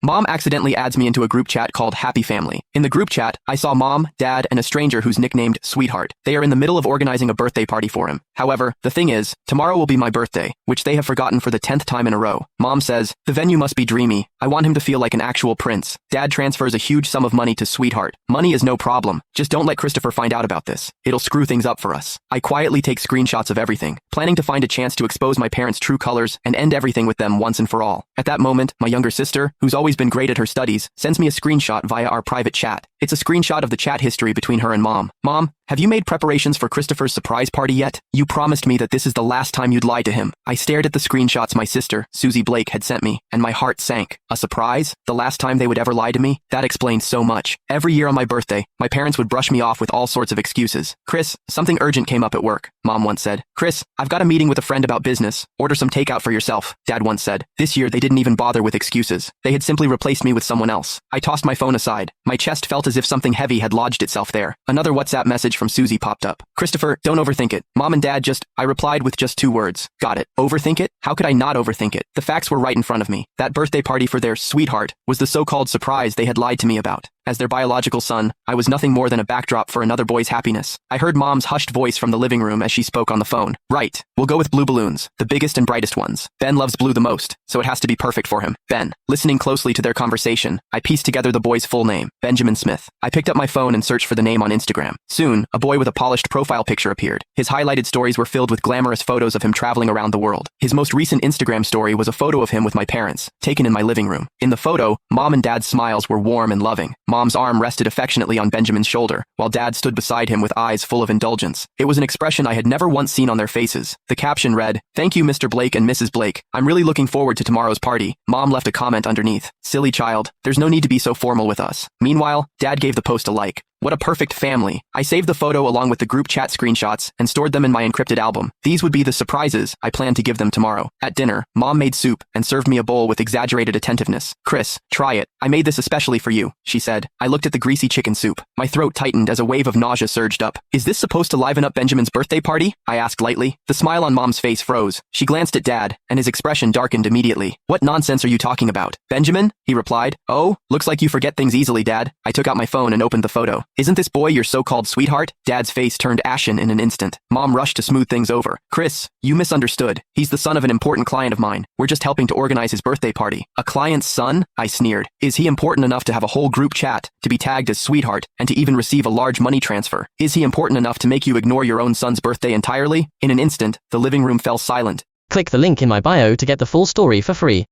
Mom accidentally adds me into a group chat called Happy Family. In the group chat, I saw Mom, Dad, and a stranger who's nicknamed Sweetheart. They are in the middle of organizing a birthday party for him. However, the thing is, tomorrow will be my birthday, which they have forgotten for the 10th time in a row. Mom says, the venue must be dreamy. I want him to feel like an actual prince. Dad transfers a huge sum of money to Sweetheart. Money is no problem. Just don't let Christopher find out about this. It'll screw things up for us. I quietly take screenshots of everything, planning to find a chance to expose my parents' true colors and end everything with them once and for all. At that moment, my younger sister, who's always been great at her studies, sends me a screenshot via our private chat. It's a screenshot of the chat history between her and Mom. Mom, have you made preparations for Christopher's surprise party yet? You promised me that this is the last time you'd lie to him. I stared at the screenshots my sister, Susie Blake, had sent me, and my heart sank. A surprise? The last time they would ever lie to me? That explains so much. Every year on my birthday, my parents would brush me off with all sorts of excuses. Chris, something urgent came up at work, Mom once said. Chris, I've got a meeting with a friend about business. Order some takeout for yourself, Dad once said. This year, they didn't even bother with excuses. They had simply replaced me with someone else. I tossed my phone aside. My chest felt as if something heavy had lodged itself there. Another WhatsApp message from Susie popped up. Christopher, don't overthink it. Mom and Dad I replied with just 2 words. Got it. Overthink it? How could I not overthink it? The facts were right in front of me. That birthday party for their sweetheart was the so-called surprise they had lied to me about. As their biological son, I was nothing more than a backdrop for another boy's happiness. I heard Mom's hushed voice from the living room as she spoke on the phone. Right. We'll go with blue balloons, the biggest and brightest ones. Ben loves blue the most, so it has to be perfect for him. Ben. Listening closely to their conversation, I pieced together the boy's full name, Benjamin Smith. I picked up my phone and searched for the name on Instagram. Soon, a boy with a polished profile picture appeared. His highlighted stories were filled with glamorous photos of him traveling around the world. His most recent Instagram story was a photo of him with my parents, taken in my living room. In the photo, Mom and Dad's smiles were warm and loving. Mom's arm rested affectionately on Benjamin's shoulder, while Dad stood beside him with eyes full of indulgence. It was an expression I had never once seen on their faces. The caption read, "Thank you, Mr. Blake and Mrs. Blake. I'm really looking forward to tomorrow's party." Mom left a comment underneath. "Silly child, there's no need to be so formal with us." Meanwhile, Dad gave the post a like. What a perfect family. I saved the photo along with the group chat screenshots and stored them in my encrypted album. These would be the surprises I planned to give them tomorrow. At dinner, Mom made soup and served me a bowl with exaggerated attentiveness. "Chris, try it. I made this especially for you," she said. I looked at the greasy chicken soup. My throat tightened as a wave of nausea surged up. "Is this supposed to liven up Benjamin's birthday party?" I asked lightly. The smile on Mom's face froze. She glanced at Dad, and his expression darkened immediately. "What nonsense are you talking about, Benjamin?" he replied. "Oh, looks like you forget things easily, Dad." I took out my phone and opened the photo. "Isn't this boy your so-called sweetheart?" Dad's face turned ashen in an instant. Mom rushed to smooth things over. "Chris, you misunderstood. He's the son of an important client of mine. We're just helping to organize his birthday party." "A client's son?" I sneered. "Is he important enough to have a whole group chat, to be tagged as sweetheart, and to even receive a large money transfer? Is he important enough to make you ignore your own son's birthday entirely?" In an instant, the living room fell silent. Click the link in my bio to get the full story for free.